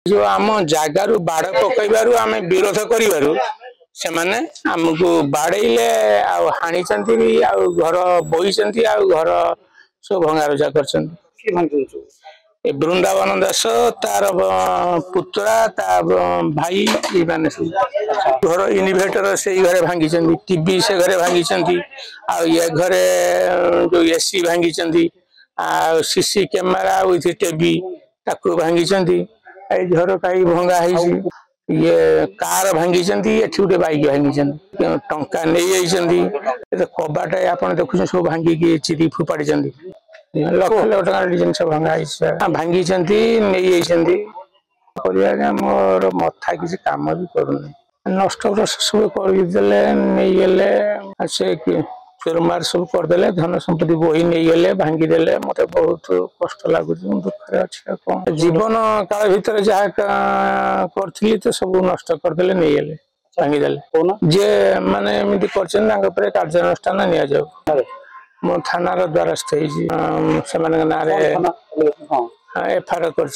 जो आम जगार बाड़ पकड़ आम विरोध कर आमको बाड़े हाणी घर बोई घर सब भंगारुजा कर वृंदावन दास तार पुत्रा ता भाई माने सब घर इनभेटर से घरे भांगी टीवी से घरे भांगी ये घरे जो एसी भांगी सीसी कैमेरा विथ टीवी ताकू भांगी घर कई भंगा ये कार भांगी गोटे बैक भांगी टंका नहीं कबाट आप देखुन सब भांगिकी चिरी फोपाड़ी लक्ष लक्ष टकर जिन भंगा भांगी नहीं मोर मथा किसी कम भी करूना नष्ट सब करदे नहीं से चोरमार सब करदे धन संपत्ति बोही नहीं गले भांगीदे मत बहुत कष्ट लगुच दुखे अच्छे कौन जीवन काल भितर जहाँ करी तो सब नष्ट करदे नहीं गले भांगीदे जे माने एमती कर कार्यानुष्ठान नि जाऊ मो थानार द्वारस्थ ना एफआईआर कर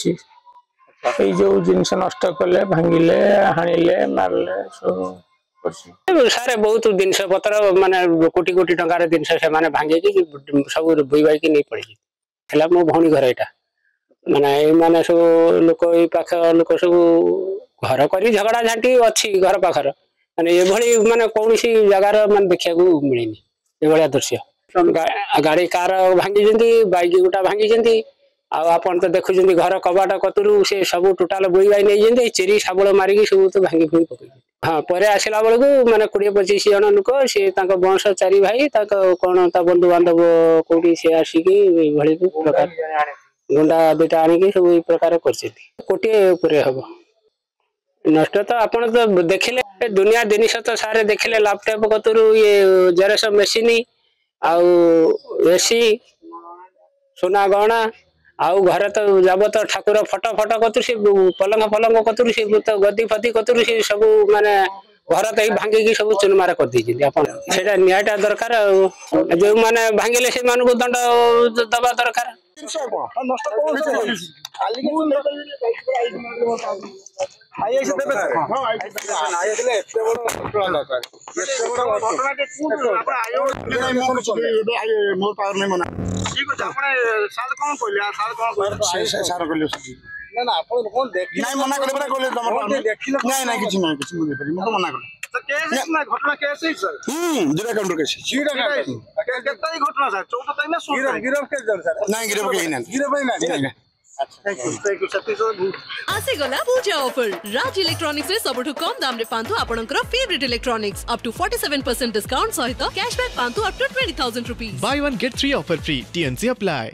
जो जिनस नष्ट कले भांगिले हाणिले मारले सब सारे बहुत जिनस पत्र माने कोटी कोटी टंकार जिनस से माने भांगे सब बोई बाई नहीं पड़े मो भौणी घर यहाँ माने माने सब लोक पाख लोक सब घर कर झगड़ा झांटी अच्छी घर पाखर माने ये माने कौन सी जगार मान देखा मिलनी ये दृश्य गाड़ी कार भांगी बैक गोटा भांगी आप तो देखुं घर कबाट कतरू से सब टोटाल बोई बाई नहीं चेरी साबल मारिकी सब तो भांगी फुंगी पकई हाँ पर आसला बेलू माने 20-25 जन लोक सी वंश 4 भाई कौन बंधु बांधव कौटी सी आसिकी प्रकार गुंडा 2टा आनिकी सब प्रकार कर हम नष्ट तो आप तो देखिले दुनिया जिनिस तो सारे देखिले लैपटॉप कतरू ये जेरक्स मेसीन एसी सोना गहना आउ घर तो जब तो ठाकुर फटो फटो कतु से पलंग फलंग कतु से तो गदी फदी कतु से सब माने घर तो भांगिकी सब चुनमार कर देटा न्यायटा दरकार जो माने भांगिले से मानक दंड दबा दरकार आसीगला पूजा ऑफर राज इलेक्ट्रॉनिक्स रे सबठु कम दाम रे पांतु आपनकर favourite electronics up to 47% discount सहित कैशबैक पांतु up to 20,000 rupees buy 1 get 3 offer free TNC apply.